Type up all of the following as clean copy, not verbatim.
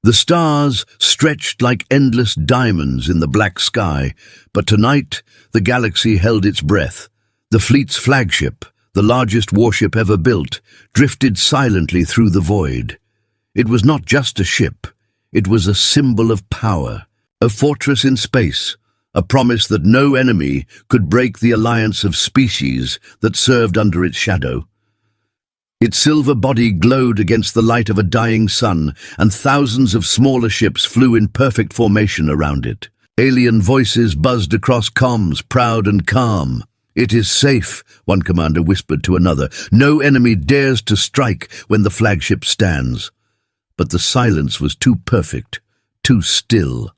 The stars stretched like endless diamonds in the black sky, but tonight the galaxy held its breath. The fleet's flagship, the largest warship ever built, drifted silently through the void. It was not just a ship, it was a symbol of power, a fortress in space, a promise that no enemy could break the alliance of species that served under its shadow. Its silver body glowed against the light of a dying sun, and thousands of smaller ships flew in perfect formation around it. Alien voices buzzed across comms, proud and calm. "It is safe," one commander whispered to another. "No enemy dares to strike when the flagship stands." But the silence was too perfect, too still.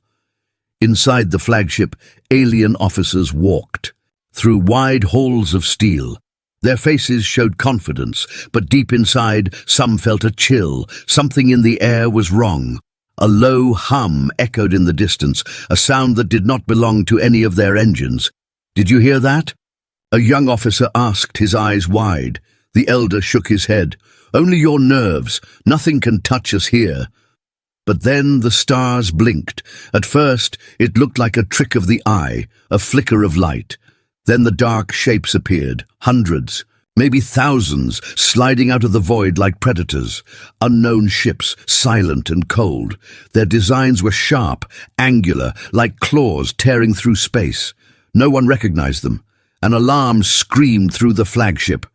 Inside the flagship, alien officers walked through wide halls of steel. Their faces showed confidence, but deep inside, some felt a chill. Something in the air was wrong. A low hum echoed in the distance, a sound that did not belong to any of their engines. "Did you hear that?" A young officer asked, his eyes wide. The elder shook his head. "Only your nerves. Nothing can touch us here." But then the stars blinked. At first, it looked like a trick of the eye, a flicker of light. Then the dark shapes appeared, hundreds, maybe thousands, sliding out of the void like predators. Unknown ships, silent and cold. Their designs were sharp, angular, like claws tearing through space. No one recognized them. An alarm screamed through the flagship.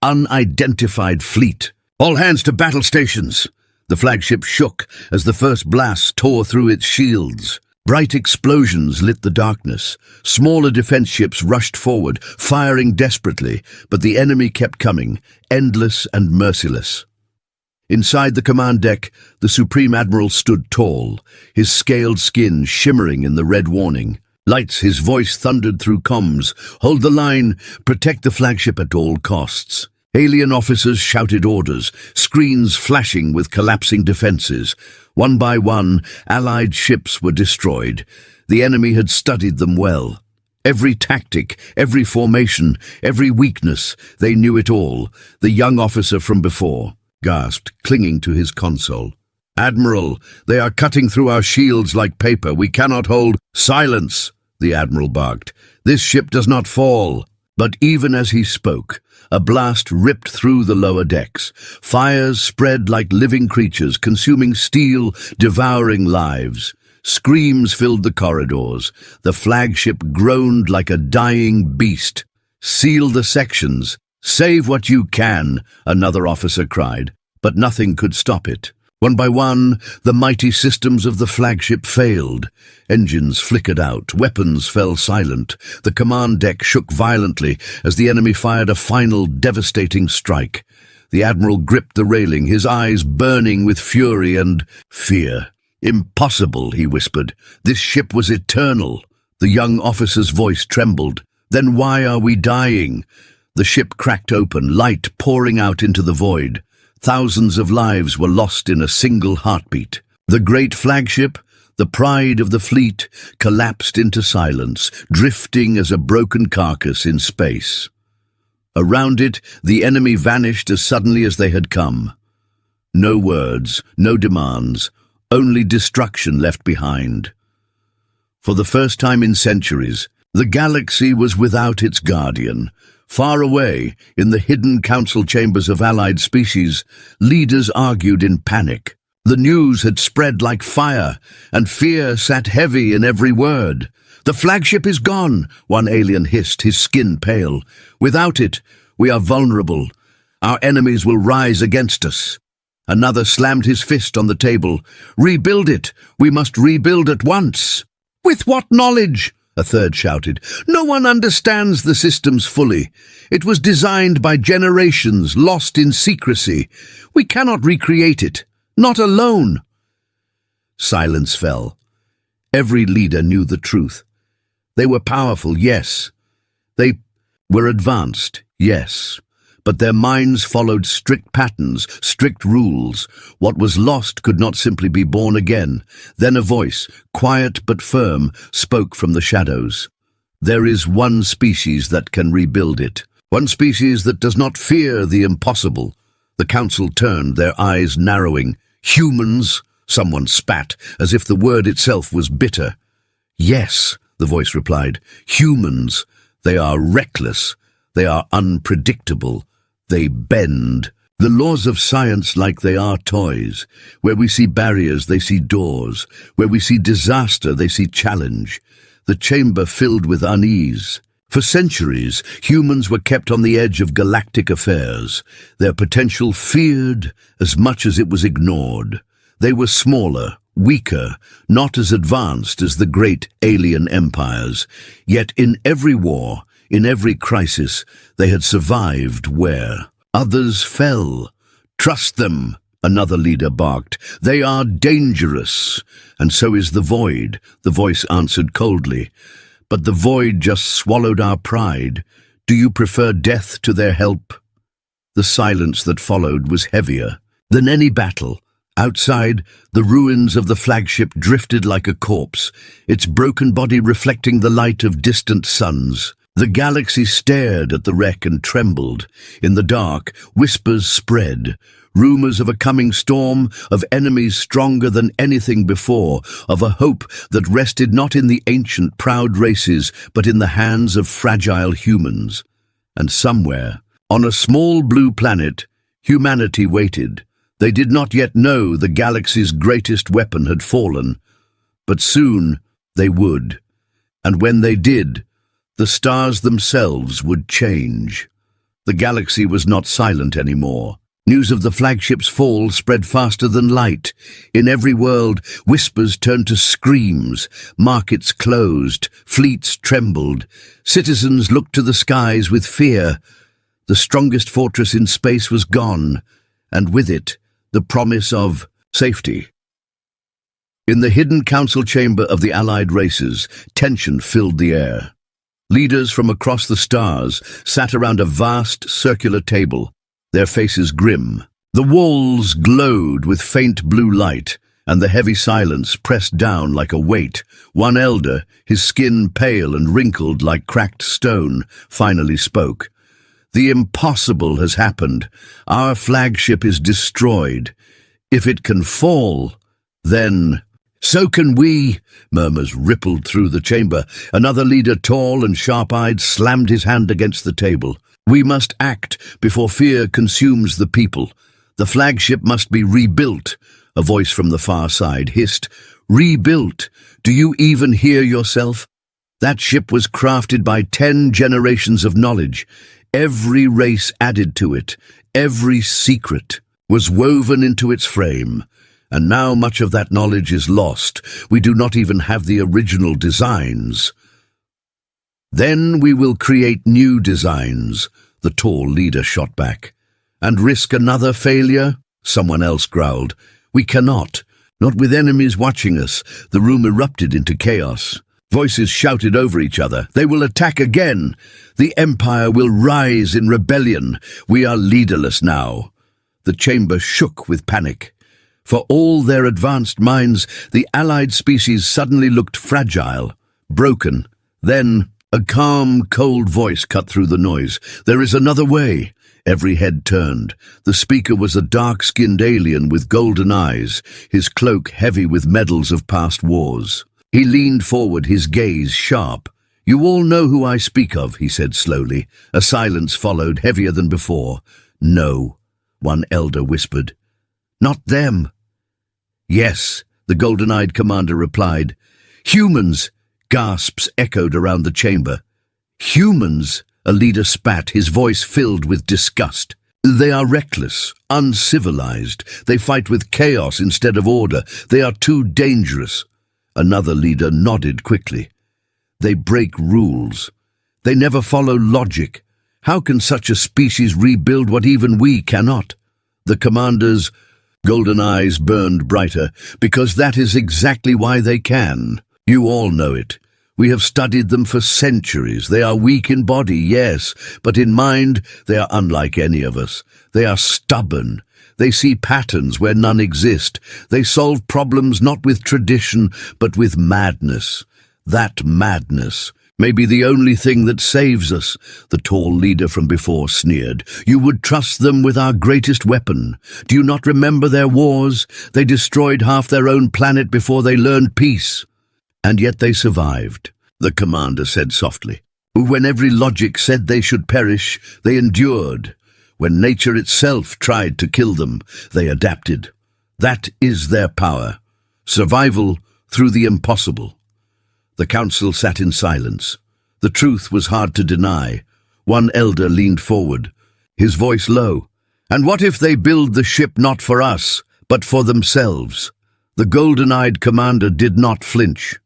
"Unidentified fleet. All hands to battle stations." The flagship shook as the first blast tore through its shields. Bright explosions lit the darkness. Smaller defense ships rushed forward, firing desperately, but the enemy kept coming, endless and merciless. Inside the command deck, the Supreme Admiral stood tall, his scaled skin shimmering in the red warning. "Lights," his voice thundered through comms. "Hold the line, protect the flagship at all costs." Alien officers shouted orders, screens flashing with collapsing defenses. One by one, Allied ships were destroyed. The enemy had studied them well. Every tactic, every formation, every weakness, they knew it all. The young officer from before gasped, clinging to his console. "Admiral, they are cutting through our shields like paper. We cannot hold—" "Silence," the Admiral barked. "This ship does not fall." But even as he spoke, a blast ripped through the lower decks. Fires spread like living creatures, consuming steel, devouring lives. Screams filled the corridors. The flagship groaned like a dying beast. "Seal the sections. Save what you can," another officer cried. But nothing could stop it. One by one, the mighty systems of the flagship failed. Engines flickered out, weapons fell silent. The command deck shook violently as the enemy fired a final devastating strike. The Admiral gripped the railing, his eyes burning with fury and fear. "Impossible," he whispered. "This ship was eternal." The young officer's voice trembled. "Then why are we dying?" The ship cracked open, light pouring out into the void. Thousands of lives were lost in a single heartbeat. The great flagship, the pride of the fleet, collapsed into silence, drifting as a broken carcass in space. Around it, the enemy vanished as suddenly as they had come. No words, no demands, only destruction left behind. For the first time in centuries, the galaxy was without its guardian. Far away, in the hidden council chambers of allied species, leaders argued in panic. The news had spread like fire, and fear sat heavy in every word. "The flagship is gone," one alien hissed, his skin pale. "Without it, we are vulnerable. Our enemies will rise against us." Another slammed his fist on the table. "Rebuild it! We must rebuild at once!" "With what knowledge?" a third shouted. "No one understands the systems fully. It was designed by generations, lost in secrecy. We cannot recreate it. Not alone." Silence fell. Every leader knew the truth. They were powerful, yes. They were advanced, yes. But their minds followed strict patterns, strict rules. What was lost could not simply be born again. Then a voice, quiet but firm, spoke from the shadows. "There is one species that can rebuild it. One species that does not fear the impossible." The council turned, their eyes narrowing. "Humans," Someone spat, as if the word itself was bitter. Yes, the voice replied. Humans. They are reckless. They are unpredictable. They bend. The laws of science like they are toys. Where we see barriers, they see doors. Where we see disaster, they see challenge. The chamber filled with unease. For centuries, humans were kept on the edge of galactic affairs, their potential feared as much as it was ignored. They were smaller, weaker, not as advanced as the great alien empires. Yet in every war, in every crisis, they had survived where others fell. Trust them, another leader barked. They are dangerous. And so is the void, the voice answered coldly. But the void just swallowed our pride. Do you prefer death to their help? The silence that followed was heavier than any battle. Outside, the ruins of the flagship drifted like a corpse, its broken body reflecting the light of distant suns. The galaxy stared at the wreck and trembled. In the dark, whispers spread. Rumors of a coming storm, of enemies stronger than anything before, of a hope that rested not in the ancient proud races, but in the hands of fragile humans. And somewhere, on a small blue planet, humanity waited. They did not yet know the galaxy's greatest weapon had fallen, but soon they would. And when they did, the stars themselves would change. The galaxy was not silent anymore. News of the flagship's fall spread faster than light. In every world, whispers turned to screams. Markets closed. Fleets trembled. Citizens looked to the skies with fear. The strongest fortress in space was gone, and with it, the promise of safety. In the hidden council chamber of the Allied races, tension filled the air. Leaders from across the stars sat around a vast circular table, their faces grim. The walls glowed with faint blue light, and the heavy silence pressed down like a weight. One elder, his skin pale and wrinkled like cracked stone, finally spoke. The impossible has happened. Our flagship is destroyed. If it can fall, then so can we. Murmurs rippled through the chamber. Another leader, tall and sharp-eyed, slammed his hand against the table. We must act before fear consumes the people. The flagship must be rebuilt. A voice from the far side hissed. Rebuilt? Do you even hear yourself? That ship was crafted by 10 generations of knowledge. Every race added to it, every secret was woven into its frame, and now much of that knowledge is lost. We do not even have the original designs. Then we will create new designs, the tall leader shot back. And risk another failure? Someone else growled. We cannot, not with enemies watching us. The room erupted into chaos. Voices shouted over each other. They will attack again. The Empire will rise in rebellion. We are leaderless now. The chamber shook with panic. For all their advanced minds, the allied species suddenly looked fragile, broken. Then, a calm, cold voice cut through the noise. There is another way. Every head turned. The speaker was a dark-skinned alien with golden eyes, his cloak heavy with medals of past wars. He leaned forward, his gaze sharp. You all know who I speak of, he said slowly. A silence followed, heavier than before. No, one elder whispered. Not them. Yes, the golden-eyed commander replied. Humans, gasps echoed around the chamber. Humans, a leader spat, his voice filled with disgust. They are reckless, uncivilized. They fight with chaos instead of order. They are too dangerous. Another leader nodded quickly. They break rules. They never follow logic. How can such a species rebuild what even we cannot? The commander's golden eyes burned brighter, because that is exactly why they can. You all know it. We have studied them for centuries. They are weak in body, yes, but in mind they are unlike any of us. They are stubborn. They see patterns where none exist. They solve problems not with tradition, but with madness. That madness, Maybe the only thing that saves us, the tall leader from before sneered. You would trust them with our greatest weapon. Do you not remember their wars? They destroyed half their own planet before they learned peace. And yet they survived, the commander said softly. When every logic said they should perish, they endured. When nature itself tried to kill them, they adapted. That is their power. Survival through the impossible. The council sat in silence. The truth was hard to deny. One elder leaned forward, his voice low. And what if they build the ship not for us, but for themselves? The golden-eyed commander did not flinch.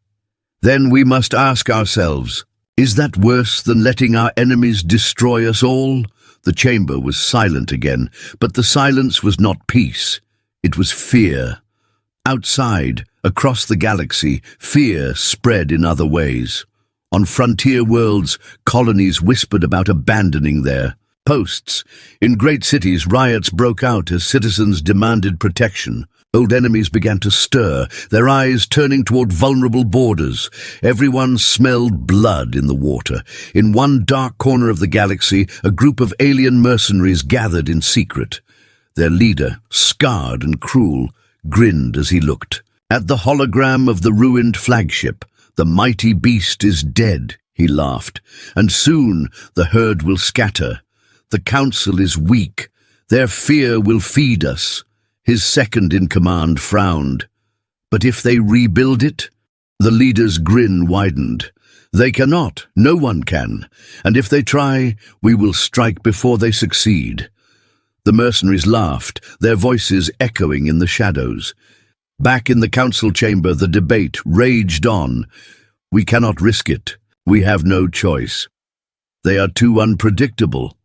Then we must ask ourselves, is that worse than letting our enemies destroy us all? The chamber was silent again, but the silence was not peace. It was fear. Outside, across the galaxy, fear spread in other ways. On frontier worlds, colonies whispered about abandoning their posts. In great cities, riots broke out as citizens demanded protection. Old enemies began to stir, their eyes turning toward vulnerable borders. Everyone smelled blood in the water. In one dark corner of the galaxy, a group of alien mercenaries gathered in secret. Their leader, scarred and cruel, grinned as he looked. At the hologram of the ruined flagship, the mighty beast is dead, he laughed, and soon the herd will scatter. The council is weak. Their fear will feed us. His second-in-command frowned. But if they rebuild it? The leader's grin widened. They cannot, no one can, and if they try, we will strike before they succeed. The mercenaries laughed, their voices echoing in the shadows. Back in the council chamber, the debate raged on. We cannot risk it. We have no choice. They are too unpredictable.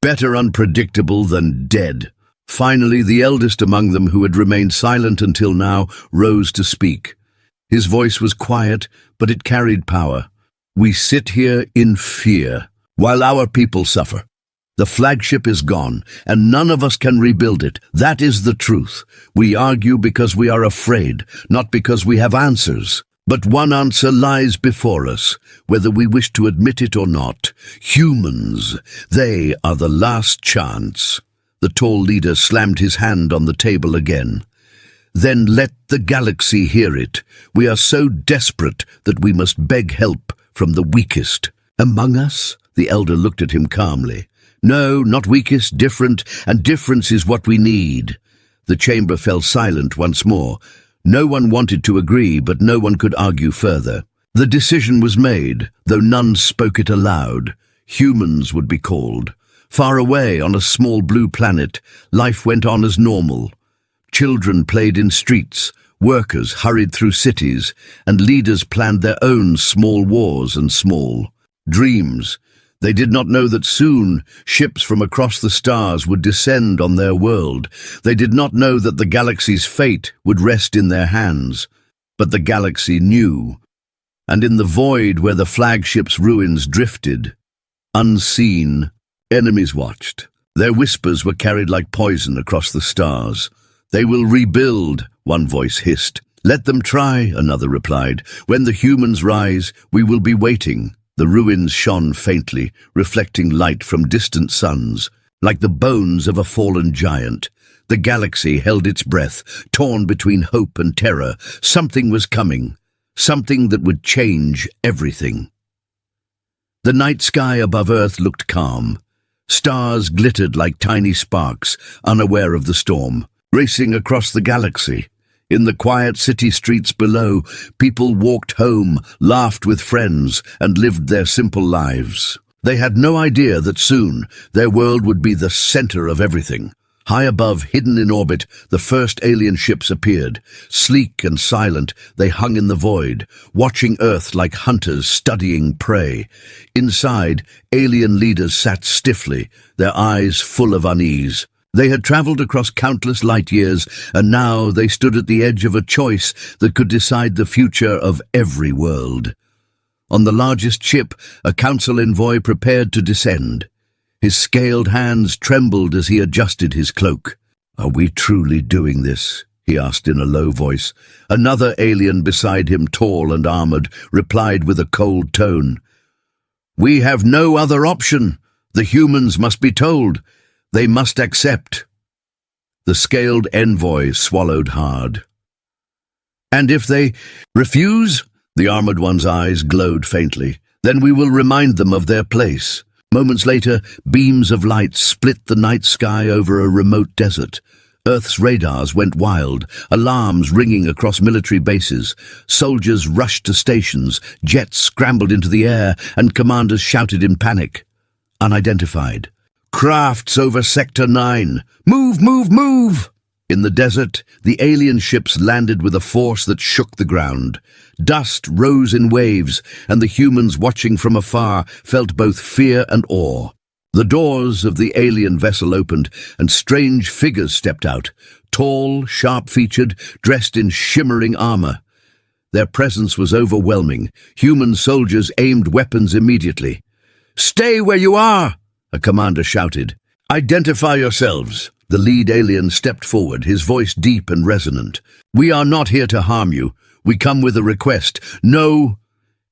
Better unpredictable than dead. Finally, the eldest among them, who had remained silent until now, rose to speak. His voice was quiet, but it carried power. We sit here in fear, while our people suffer. The flagship is gone, and none of us can rebuild it. That is the truth. We argue because we are afraid, not because we have answers. But one answer lies before us, whether we wish to admit it or not. Humans, they are the last chance. The tall leader slammed his hand on the table again. Then let the galaxy hear it. We are so desperate that we must beg help from the weakest. Among us? The elder looked at him calmly. No, not weakest, different, and difference is what we need. The chamber fell silent once more. No one wanted to agree, but no one could argue further. The decision was made, though none spoke it aloud. Humans would be called. Far away on a small blue planet, life went on as normal. Children played in streets, workers hurried through cities, and leaders planned their own small wars and small dreams. They did not know that soon ships from across the stars would descend on their world. They did not know that the galaxy's fate would rest in their hands. But the galaxy knew. And in the void where the flagship's ruins drifted, unseen, enemies watched. Their whispers were carried like poison across the stars. They will rebuild, one voice hissed. Let them try, another replied. When the humans rise, we will be waiting. The ruins shone faintly, reflecting light from distant suns. Like the bones of a fallen giant, the galaxy held its breath, torn between hope and terror. Something was coming, something that would change everything. The night sky above Earth looked calm. Stars glittered like tiny sparks, unaware of the storm, racing across the galaxy. In the quiet city streets below, people walked home, laughed with friends, and lived their simple lives. They had no idea that soon their world would be the center of everything. High above, hidden in orbit, the first alien ships appeared. Sleek and silent, they hung in the void, watching Earth like hunters studying prey. Inside, alien leaders sat stiffly, their eyes full of unease. They had traveled across countless light years, and now they stood at the edge of a choice that could decide the future of every world. On the largest ship, a council envoy prepared to descend. His scaled hands trembled as he adjusted his cloak. "Are we truly doing this?" he asked in a low voice. Another alien beside him, tall and armored, replied with a cold tone. We have no other option. The humans must be told. They must accept. The scaled envoy swallowed hard. And if they refuse? The armored one's eyes glowed faintly. Then we will remind them of their place. Moments later, beams of light split the night sky over a remote desert. Earth's radars went wild, alarms ringing across military bases. Soldiers rushed to stations, jets scrambled into the air, and commanders shouted in panic. Unidentified. Crafts over Sector 9. Move, move, move! In the desert, the alien ships landed with a force that shook the ground. Dust rose in waves, and the humans watching from afar felt both fear and awe. The doors of the alien vessel opened, and strange figures stepped out, tall, sharp-featured, dressed in shimmering armor. Their presence was overwhelming. Human soldiers aimed weapons immediately. "Stay where you are!" a commander shouted. "Identify yourselves." The lead alien stepped forward, his voice deep and resonant. "We are not here to harm you. We come with a request. No."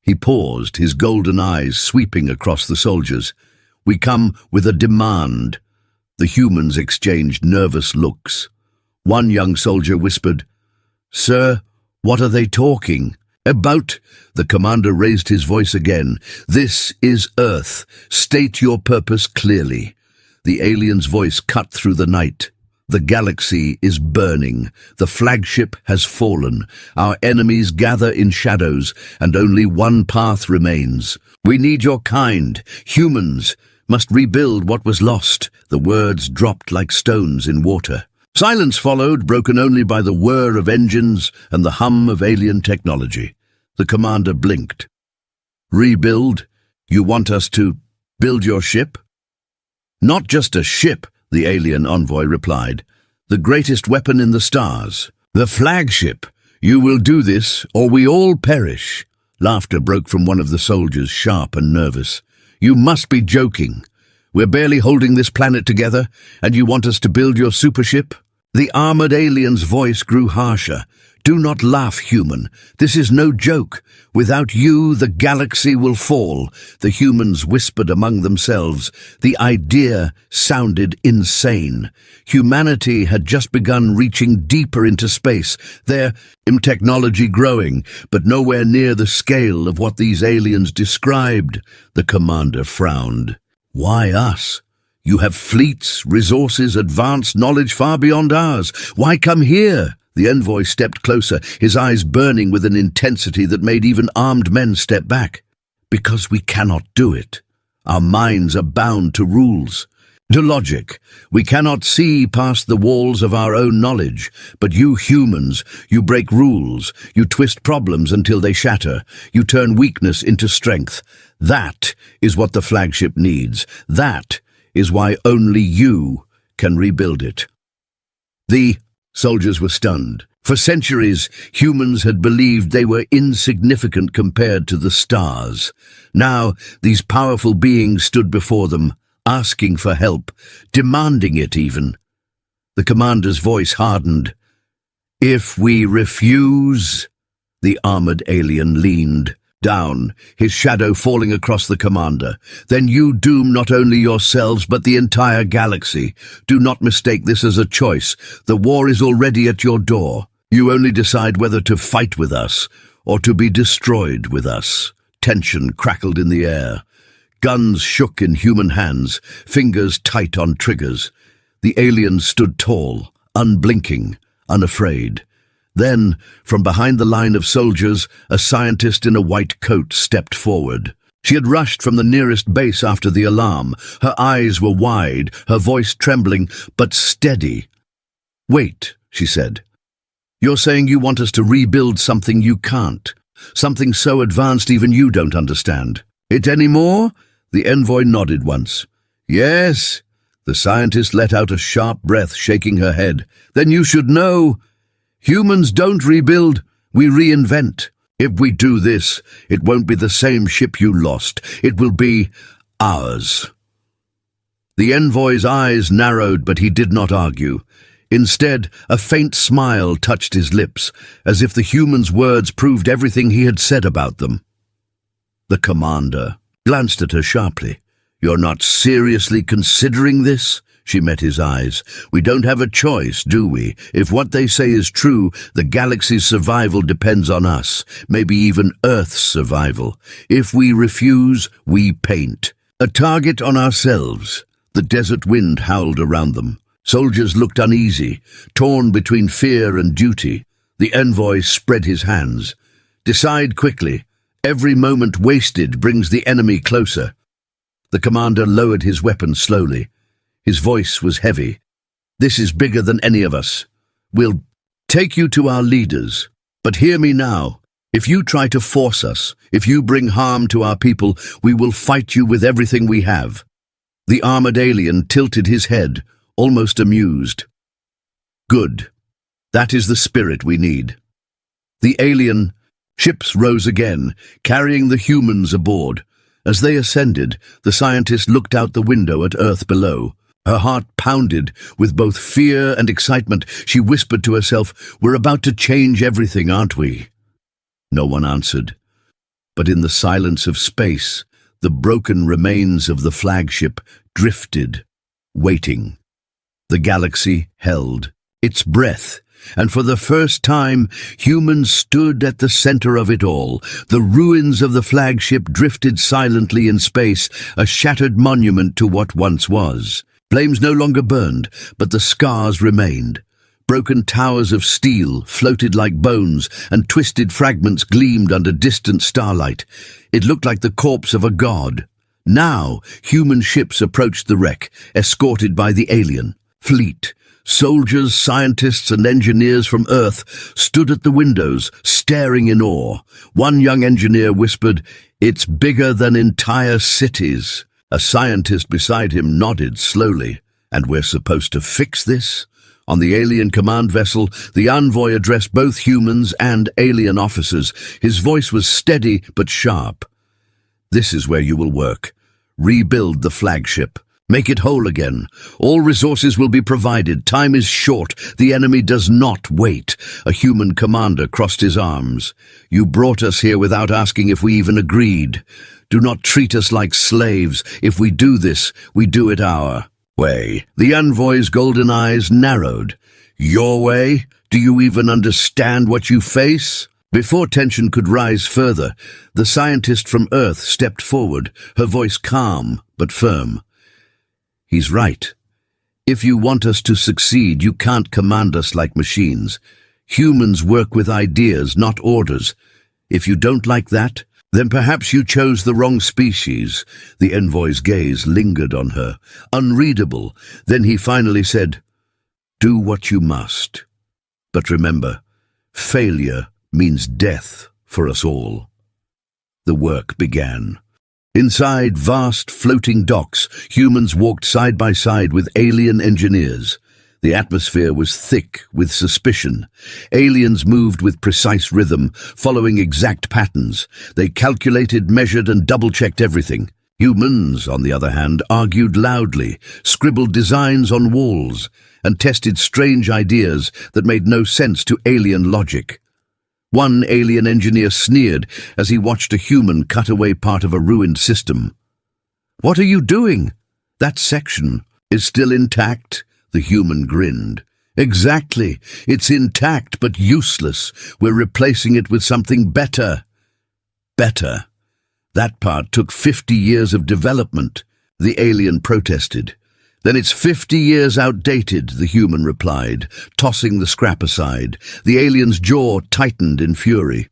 He paused, his golden eyes sweeping across the soldiers. "We come with a demand." The humans exchanged nervous looks. One young soldier whispered, "Sir, what are they talking about?" The commander raised his voice again. "This is Earth. State your purpose clearly." The alien's voice cut through the night. "The galaxy is burning. The flagship has fallen. Our enemies gather in shadows, and only one path remains. We need your kind. Humans must rebuild what was lost." The words dropped like stones in water. Silence followed, broken only by the whir of engines and the hum of alien technology. The commander blinked. "Rebuild? You want us to build your ship?" "Not just a ship," the alien envoy replied. "The greatest weapon in the stars. The flagship. You will do this, or we all perish." Laughter broke from one of the soldiers, sharp and nervous. "You must be joking. We're barely holding this planet together, and you want us to build your supership?" The armored alien's voice grew harsher. "Do not laugh, human. This is no joke. Without you, the galaxy will fall." The humans whispered among themselves. The idea sounded insane. Humanity had just begun reaching deeper into space, their technology growing, but nowhere near the scale of what these aliens described. The commander frowned. "Why us? You have fleets, resources, advanced knowledge far beyond ours. Why come here?" The envoy stepped closer, his eyes burning with an intensity that made even armed men step back. "Because we cannot do it. Our minds are bound to rules, to logic. We cannot see past the walls of our own knowledge. But you humans, you break rules. You twist problems until they shatter. You turn weakness into strength. That is what the flagship needs. That is why only you can rebuild it." The soldiers were stunned. For centuries, humans had believed they were insignificant compared to the stars. Now, these powerful beings stood before them, asking for help, demanding it even. The commander's voice hardened. "If we refuse..." The armored alien leaned down, his shadow falling across the commander. "Then you doom not only yourselves but the entire galaxy. Do not mistake this as a choice. The war is already at your door. You only decide whether to fight with us or to be destroyed with us." Tension crackled in the air. Guns shook in human hands, fingers tight on triggers. The aliens stood tall, unblinking, unafraid. Then, from behind the line of soldiers, a scientist in a white coat stepped forward. She had rushed from the nearest base after the alarm. Her eyes were wide, her voice trembling, but steady. "Wait," she said. "You're saying you want us to rebuild something you can't, something so advanced even you don't understand. It anymore?" The envoy nodded once. "Yes." The scientist let out a sharp breath, shaking her head. "Then you should know. Humans don't rebuild, we reinvent. If we do this, it won't be the same ship you lost. It will be ours." The envoy's eyes narrowed, but he did not argue. Instead, a faint smile touched his lips, as if the human's words proved everything he had said about them. The commander glanced at her sharply. "You're not seriously considering this?" She met his eyes. "We don't have a choice, do we? If what they say is true, the galaxy's survival depends on us, maybe even Earth's survival. If we refuse, we paint. A target on ourselves." The desert wind howled around them. Soldiers looked uneasy, torn between fear and duty. The envoy spread his hands. "Decide quickly. Every moment wasted brings the enemy closer." The commander lowered his weapon slowly. His voice was heavy. "This is bigger than any of us. We'll take you to our leaders. But hear me now. If you try to force us, if you bring harm to our people, we will fight you with everything we have." The armored alien tilted his head, almost amused. "Good. That is the spirit we need." The alien ships rose again, carrying the humans aboard. As they ascended, the scientist looked out the window at Earth below. Her heart pounded with both fear and excitement. She whispered to herself, "We're about to change everything, aren't we?" No one answered. But in the silence of space, the broken remains of the flagship drifted, waiting. The galaxy held its breath, and for the first time, humans stood at the center of it all. The ruins of the flagship drifted silently in space, a shattered monument to what once was. Flames no longer burned, but the scars remained. Broken towers of steel floated like bones, and twisted fragments gleamed under distant starlight. It looked like the corpse of a god. Now, human ships approached the wreck, escorted by the alien fleet. Soldiers, scientists, and engineers from Earth stood at the windows, staring in awe. One young engineer whispered, "It's bigger than entire cities." A scientist beside him nodded slowly. "And we're supposed to fix this?" On the alien command vessel, the envoy addressed both humans and alien officers. His voice was steady but sharp. "This is where you will work. Rebuild the flagship. Make it whole again. All resources will be provided. Time is short. The enemy does not wait." A human commander crossed his arms. "You brought us here without asking if we even agreed. Do not treat us like slaves. If we do this, we do it our way." The envoy's golden eyes narrowed. "Your way? Do you even understand what you face?" Before tension could rise further, the scientist from Earth stepped forward, her voice calm but firm. "He's right. If you want us to succeed, you can't command us like machines. Humans work with ideas, not orders. If you don't like that, then perhaps you chose the wrong species." The envoy's gaze lingered on her, unreadable. Then he finally said, "Do what you must. But remember, failure means death for us all." The work began. Inside vast floating docks, humans walked side by side with alien engineers. The atmosphere was thick with suspicion. Aliens moved with precise rhythm, following exact patterns. They calculated, measured, and double-checked everything. Humans, on the other hand, argued loudly, scribbled designs on walls, and tested strange ideas that made no sense to alien logic. One alien engineer sneered as he watched a human cut away part of a ruined system. "What are you doing?" "That section is still intact," the human grinned. "Exactly. It's intact but useless. We're replacing it with something better." "Better? That part took 50 years of development," the alien protested. "Then it's 50 years outdated," the human replied, tossing the scrap aside. The alien's jaw tightened in fury.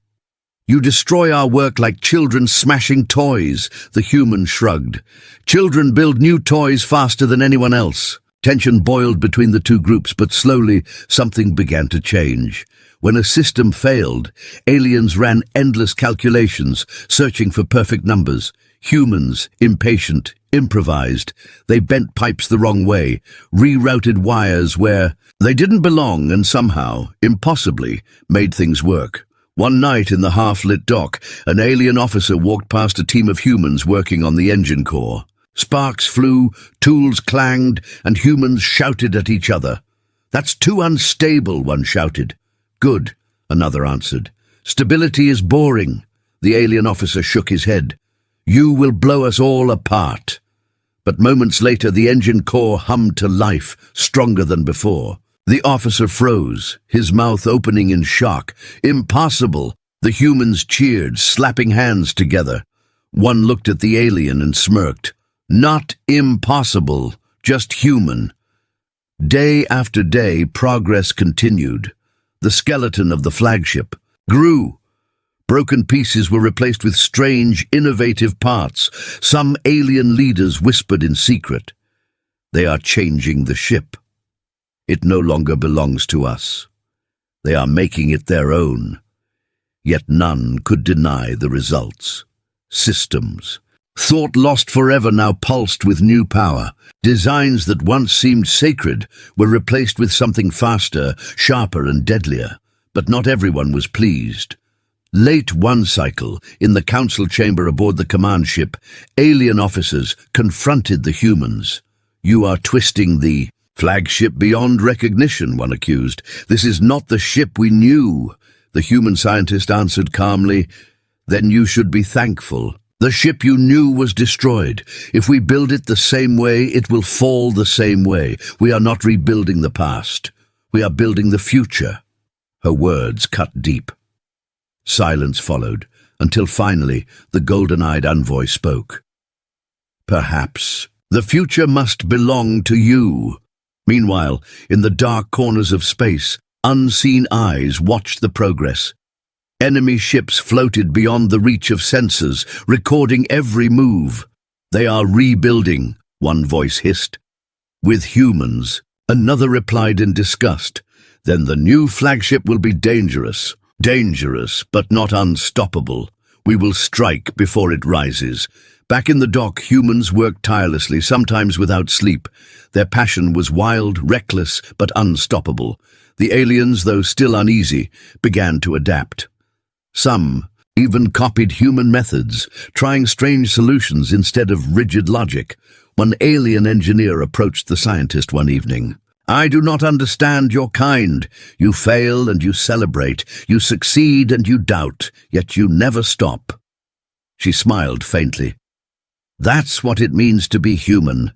"You destroy our work like children smashing toys," the human shrugged. "Children build new toys faster than anyone else." Tension boiled between the two groups, but slowly something began to change. When a system failed, aliens ran endless calculations, searching for perfect numbers. Humans, impatient, improvised. They bent pipes the wrong way, rerouted wires where they didn't belong, and somehow, impossibly, made things work. One night in the half-lit dock, an alien officer walked past a team of humans working on the engine core. Sparks flew, tools clanged, and humans shouted at each other. "That's too unstable," one shouted. "Good," another answered. "Stability is boring." The alien officer shook his head. You will blow us all apart." But moments later, the engine core hummed to life, stronger than before. The officer froze, his mouth opening in shock. "Impossible!" The humans cheered, slapping hands together. One looked at the alien and smirked. "Not impossible, just human." Day after day, progress continued. The skeleton of the flagship grew. Broken pieces were replaced with strange, innovative parts. Some alien leaders whispered in secret, "They are changing the ship. It no longer belongs to us. They are making it their own." Yet none could deny the results. Systems, thought lost forever, now pulsed with new power. Designs that once seemed sacred were replaced with something faster, sharper and deadlier. But not everyone was pleased. Late one cycle, in the council chamber aboard the command ship, alien officers confronted the humans. "You are twisting the flagship beyond recognition," one accused. "This is not the ship we knew." The human scientist answered calmly, "Then you should be thankful. The ship you knew was destroyed. If we build it the same way, it will fall the same way. We are not rebuilding the past. We are building the future." Her words cut deep. Silence followed, until finally the golden-eyed envoy spoke. "Perhaps the future must belong to you." Meanwhile, in the dark corners of space, unseen eyes watched the progress. Enemy ships floated beyond the reach of sensors, recording every move. "They are rebuilding," one voice hissed. "With humans," another replied in disgust. "Then the new flagship will be dangerous. Dangerous, but not unstoppable. We will strike before it rises." Back in the dock, humans worked tirelessly, sometimes without sleep. Their passion was wild, reckless, but unstoppable. The aliens, though still uneasy, began to adapt. Some even copied human methods, trying strange solutions instead of rigid logic. One alien engineer approached the scientist one evening. "I do not understand your kind. You fail and you celebrate. You succeed and you doubt, yet you never stop." She smiled faintly. "That's what it means to be human.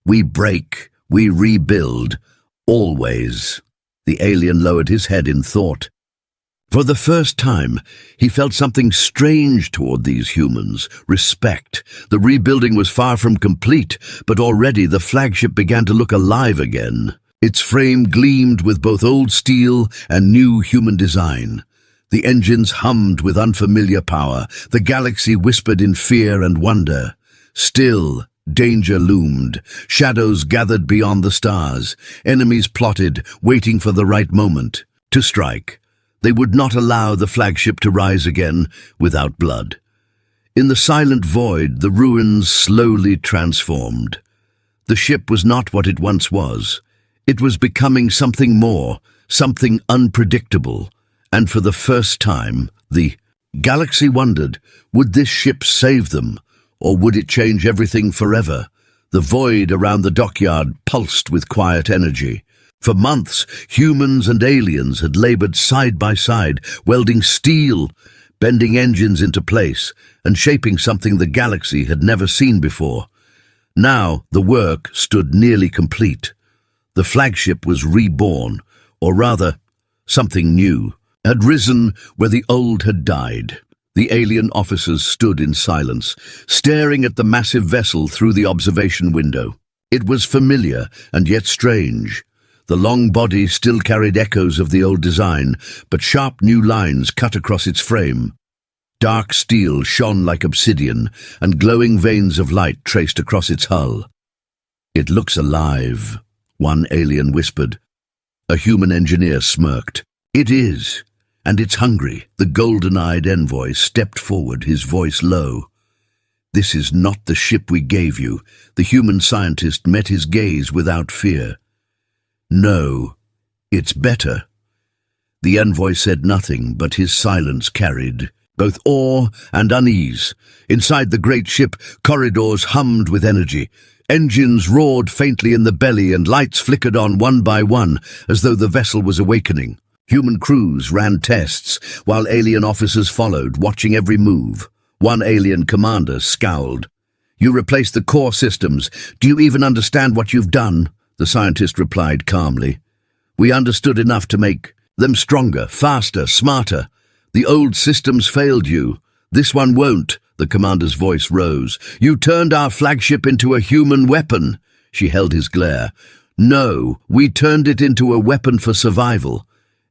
We break, we rebuild, always." The alien lowered his head in thought. For the first time, he felt something strange toward these humans, respect. The rebuilding was far from complete, but already the flagship began to look alive again. Its frame gleamed with both old steel and new human design. The engines hummed with unfamiliar power. The galaxy whispered in fear and wonder. Still, danger loomed. Shadows gathered beyond the stars. Enemies plotted, waiting for the right moment to strike. They would not allow the flagship to rise again without blood. In the silent void, the ruins slowly transformed. The ship was not what it once was. It was becoming something more, something unpredictable. And for the first time, the galaxy wondered, would this ship save them, or would it change everything forever? The void around the dockyard pulsed with quiet energy. For months, humans and aliens had labored side by side, welding steel, bending engines into place, and shaping something the galaxy had never seen before. Now, the work stood nearly complete. The flagship was reborn, or rather, something new, had risen where the old had died. The alien officers stood in silence, staring at the massive vessel through the observation window. It was familiar and yet strange. The long body still carried echoes of the old design, but sharp new lines cut across its frame. Dark steel shone like obsidian, and glowing veins of light traced across its hull. "It looks alive," one alien whispered. A human engineer smirked. "It is, and it's hungry." The golden-eyed envoy stepped forward, his voice low. "This is not the ship we gave you." The human scientist met his gaze without fear. "No, it's better." The envoy said nothing, but his silence carried both awe and unease. Inside the great ship, corridors hummed with energy. Engines roared faintly in the belly and lights flickered on one by one, as though the vessel was awakening. Human crews ran tests, while alien officers followed, watching every move. One alien commander scowled. "You replaced the core systems. Do you even understand what you've done?" The scientist replied calmly. "We understood enough to make them stronger, faster, smarter. The old systems failed you. This one won't." The commander's voice rose. "You turned our flagship into a human weapon." She held his glare. "No, we turned it into a weapon for survival.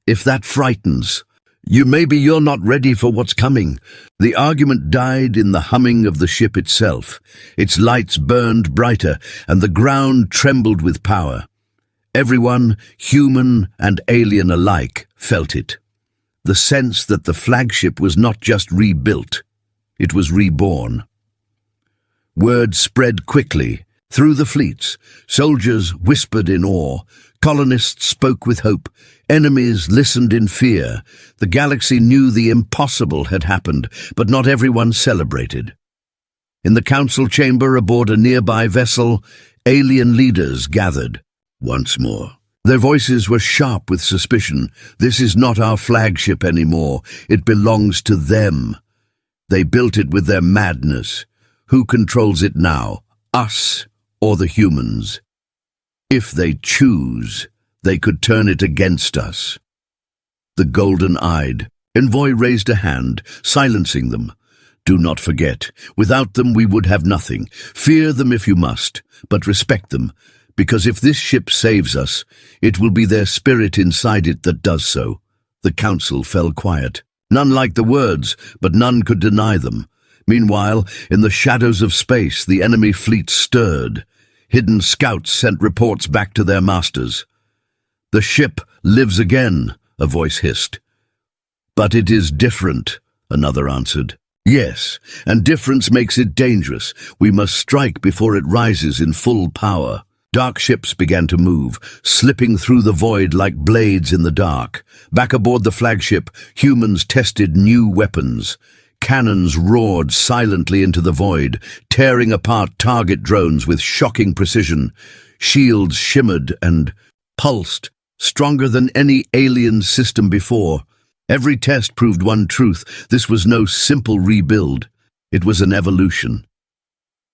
If that frightens you, maybe you're not ready for what's coming." The argument died in the humming of the ship itself. Its lights burned brighter, and the ground trembled with power. Everyone, human and alien alike, felt it. The sense that the flagship was not just rebuilt, it was reborn. Word spread quickly. Through the fleets, soldiers whispered in awe, colonists spoke with hope, enemies listened in fear. The galaxy knew the impossible had happened, but not everyone celebrated. In the council chamber aboard a nearby vessel, alien leaders gathered. Once more, their voices were sharp with suspicion. "This is not our flagship anymore. It belongs to them. They built it with their madness. Who controls it now? Us or the humans? If they choose, they could turn it against us." The golden-eyed envoy raised a hand, silencing them. "Do not forget, without them we would have nothing. Fear them if you must, but respect them, because if this ship saves us, it will be their spirit inside it that does so." The council fell quiet. None liked the words, but none could deny them. Meanwhile, in the shadows of space, the enemy fleet stirred. Hidden scouts sent reports back to their masters. "The ship lives again," a voice hissed. "But it is different," another answered. "Yes, and difference makes it dangerous. We must strike before it rises in full power." Dark ships began to move, slipping through the void like blades in the dark. Back aboard the flagship, humans tested new weapons. Cannons roared silently into the void, tearing apart target drones with shocking precision. Shields shimmered and pulsed, stronger than any alien system before. Every test proved one truth: this was no simple rebuild. It was an evolution.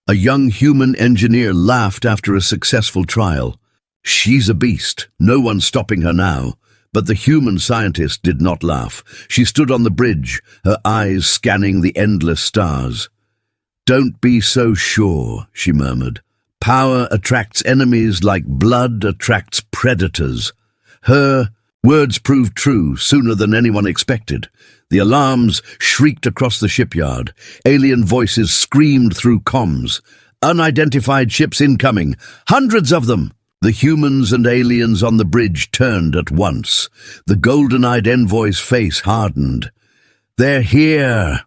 A young human engineer laughed after a successful trial. "She's a beast. No one's stopping her now." But the human scientist did not laugh. She stood on the bridge, her eyes scanning the endless stars. "Don't be so sure," she murmured. "Power attracts enemies like blood attracts predators." Her words proved true sooner than anyone expected. The alarms shrieked across the shipyard. Alien voices screamed through comms. "Unidentified ships incoming! Hundreds of them!" The humans and aliens on the bridge turned at once. The golden-eyed envoy's face hardened. "They're here!"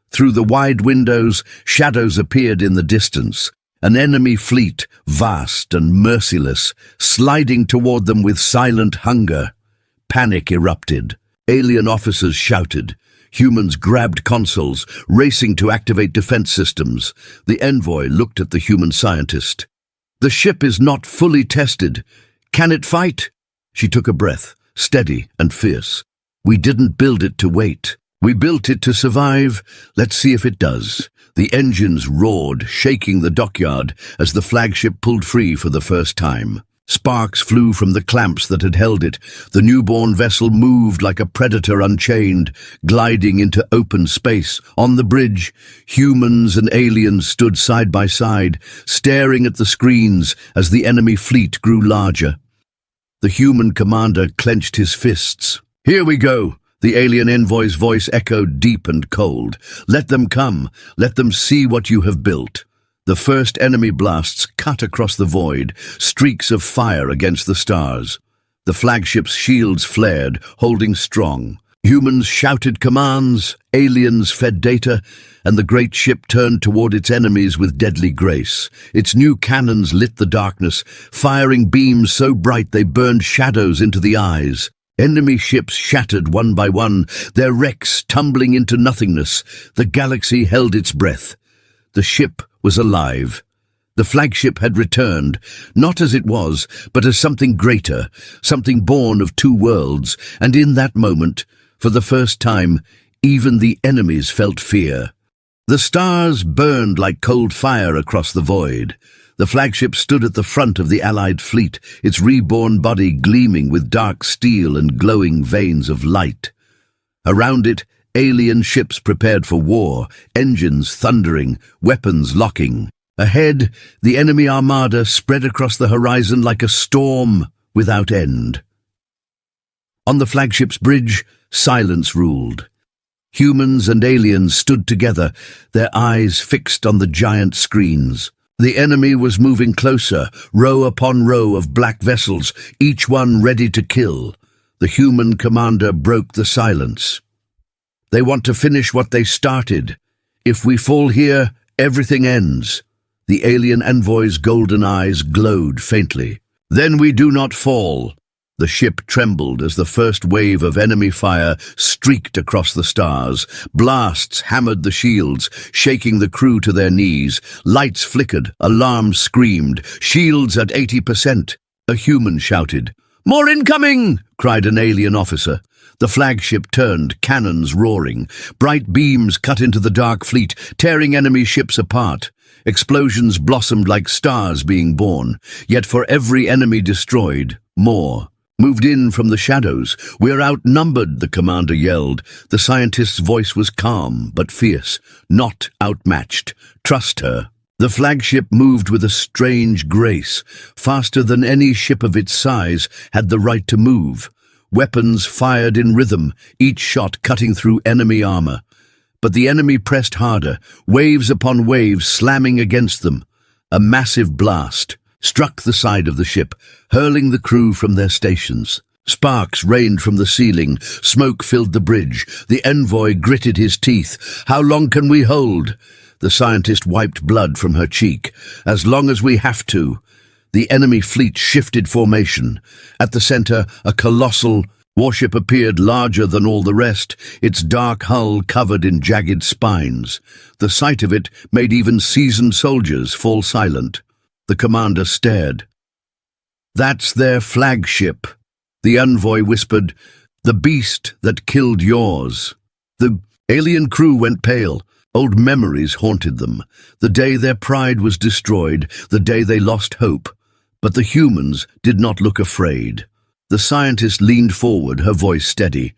Through the wide windows, shadows appeared in the distance. An enemy fleet, vast and merciless, sliding toward them with silent hunger. Panic erupted. Alien officers shouted. Humans grabbed consoles, racing to activate defense systems. The envoy looked at the human scientist. "The ship is not fully tested. Can it fight?" She took a breath, steady and fierce. "We didn't build it to wait. We built it to survive. Let's see if it does." The engines roared, shaking the dockyard as the flagship pulled free for the first time. Sparks flew from the clamps that had held it. The newborn vessel moved like a predator unchained, gliding into open space. On the bridge, humans and aliens stood side by side, staring at the screens as the enemy fleet grew larger. The human commander clenched his fists. "Here we go!" The alien envoy's voice echoed deep and cold. "Let them come. Let them see what you have built." The first enemy blasts cut across the void, streaks of fire against the stars. The flagship's shields flared, holding strong. Humans shouted commands, aliens fed data, and the great ship turned toward its enemies with deadly grace. Its new cannons lit the darkness, firing beams so bright they burned shadows into the eyes. Enemy ships shattered one by one, their wrecks tumbling into nothingness. The galaxy held its breath. The ship was alive. The flagship had returned, not as it was, but as something greater, something born of two worlds, and in that moment, for the first time, even the enemies felt fear. The stars burned like cold fire across the void. The flagship stood at the front of the Allied fleet, its reborn body gleaming with dark steel and glowing veins of light. Around it, alien ships prepared for war, engines thundering, weapons locking. Ahead, the enemy armada spread across the horizon like a storm without end. On the flagship's bridge, silence ruled. Humans and aliens stood together, their eyes fixed on the giant screens. The enemy was moving closer, row upon row of black vessels, each one ready to kill. The human commander broke the silence. They want to finish what they started. If we fall here, everything ends. The alien envoy's golden eyes glowed faintly. Then we do not fall. The ship trembled as the first wave of enemy fire streaked across the stars. Blasts hammered the shields, shaking the crew to their knees. Lights flickered, alarms screamed. Shields at 80%. A human shouted. "More incoming!" cried an alien officer. The flagship turned, cannons roaring. Bright beams cut into the dark fleet, tearing enemy ships apart. Explosions blossomed like stars being born. Yet for every enemy destroyed, more moved in from the shadows. "We're outnumbered," the commander yelled. The scientist's voice was calm but fierce. "Not outmatched. Trust her." The flagship moved with a strange grace. Faster than any ship of its size had the right to move. Weapons fired in rhythm, each shot cutting through enemy armor. But the enemy pressed harder, waves upon waves slamming against them. A massive blast struck the side of the ship, hurling the crew from their stations. Sparks rained from the ceiling, smoke filled the bridge. The envoy gritted his teeth. "How long can we hold?" The scientist wiped blood from her cheek. "As long as we have to." The enemy fleet shifted formation. At the center, a colossal warship appeared, larger than all the rest, its dark hull covered in jagged spines. The sight of it made even seasoned soldiers fall silent. The commander stared. "That's their flagship," the envoy whispered. "The beast that killed yours." The alien crew went pale. Old memories haunted them. The day their pride was destroyed, the day they lost hope. But the humans did not look afraid. The scientist leaned forward, her voice steady.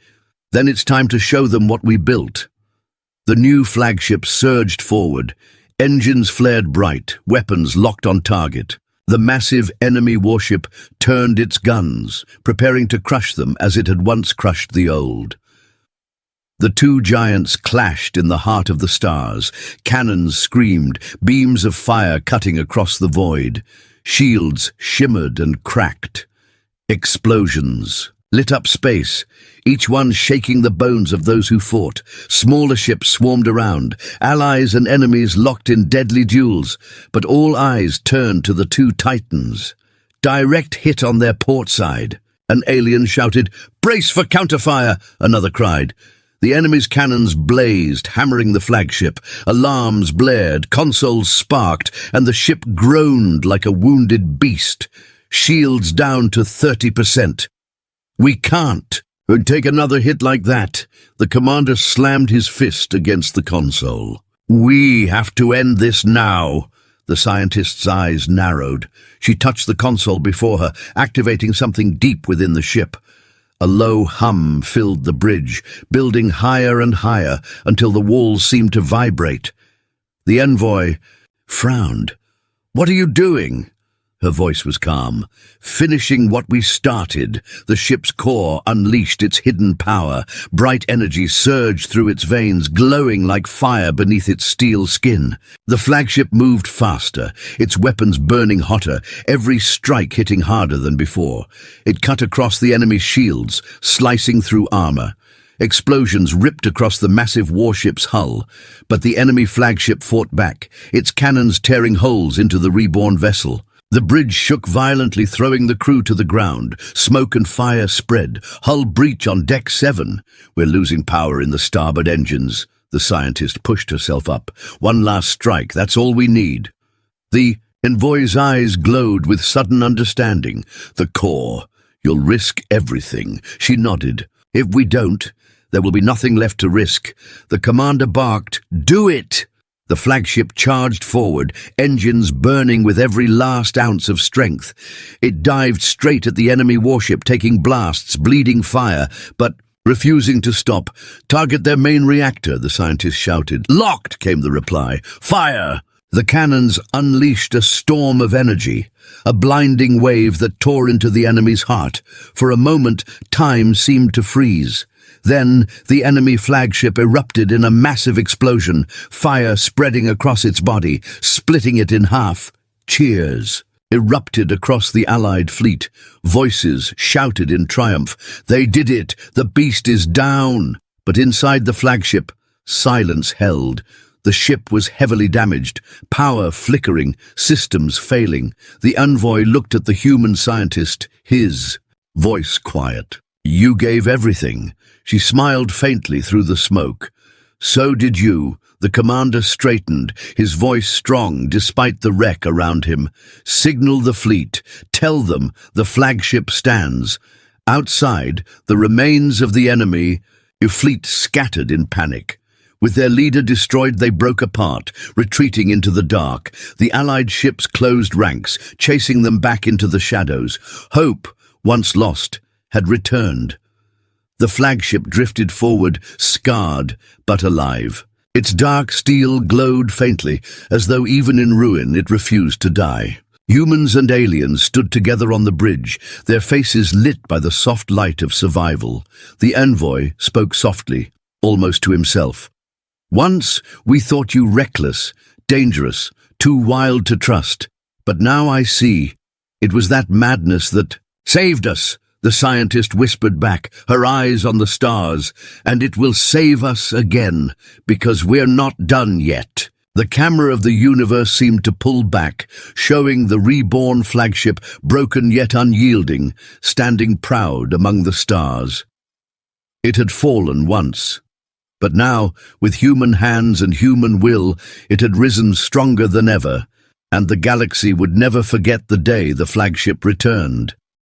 "Then it's time to show them what we built." The new flagship surged forward. Engines flared bright, weapons locked on target. The massive enemy warship turned its guns, preparing to crush them as it had once crushed the old. The two giants clashed in the heart of the stars. Cannons screamed, beams of fire cutting across the void. Shields shimmered and cracked. Explosions lit up space, each one shaking the bones of those who fought. Smaller ships swarmed around, allies and enemies locked in deadly duels, but all eyes turned to the two titans. Direct hit on their port side. An alien shouted, "Brace for counterfire!" Another cried. The enemy's cannons blazed, hammering the flagship. Alarms blared, consoles sparked, and the ship groaned like a wounded beast. Shields down to 30%. "We can't take another hit like that." The commander slammed his fist against the console. "We have to end this now." The scientist's eyes narrowed. She touched the console before her, activating something deep within the ship. A low hum filled the bridge, building higher and higher until the walls seemed to vibrate. The envoy frowned. "What are you doing?" Her voice was calm. "Finishing what we started." The ship's core unleashed its hidden power. Bright energy surged through its veins, glowing like fire beneath its steel skin. The flagship moved faster, its weapons burning hotter, every strike hitting harder than before. It cut across the enemy's shields, slicing through armor. Explosions ripped across the massive warship's hull, but the enemy flagship fought back, its cannons tearing holes into the reborn vessel. The bridge shook violently, throwing the crew to the ground. Smoke and fire spread. "Hull breach on deck 7. We're losing power in the starboard engines." The scientist pushed herself up. "One last strike, that's all we need." The envoy's eyes glowed with sudden understanding. "The core. You'll risk everything." She nodded. "If we don't, there will be nothing left to risk." The commander barked, "Do it!" The flagship charged forward, engines burning with every last ounce of strength. It dived straight at the enemy warship, taking blasts, bleeding fire, but refusing to stop. "Target their main reactor," the scientist shouted. "Locked," came the reply. "Fire!" The cannons unleashed a storm of energy, a blinding wave that tore into the enemy's heart. For a moment, time seemed to freeze. Then the enemy flagship erupted in a massive explosion, fire spreading across its body, splitting it in half. Cheers erupted across the Allied fleet. Voices shouted in triumph. "They did it! The beast is down!" But inside the flagship, silence held. The ship was heavily damaged, power flickering, systems failing. The envoy looked at the human scientist, his voice quiet. "You gave everything." She smiled faintly through the smoke. "So did you." The commander straightened, his voice strong despite the wreck around him. "Signal the fleet. Tell them the flagship stands." Outside, the remains of the enemy, fleet scattered in panic. With their leader destroyed, they broke apart, retreating into the dark. The Allied ships closed ranks, chasing them back into the shadows. Hope, once lost, had returned. The flagship drifted forward, scarred but alive. Its dark steel glowed faintly, as though even in ruin it refused to die. Humans and aliens stood together on the bridge, their faces lit by the soft light of survival. The envoy spoke softly, almost to himself. "Once we thought you reckless, dangerous, too wild to trust. But now I see. It was that madness that saved us," the scientist whispered back, her eyes on the stars. "And it will save us again, because we're not done yet." The camera of the universe seemed to pull back, showing the reborn flagship, broken yet unyielding, standing proud among the stars. It had fallen once. But now, with human hands and human will, it had risen stronger than ever, and the galaxy would never forget the day the flagship returned.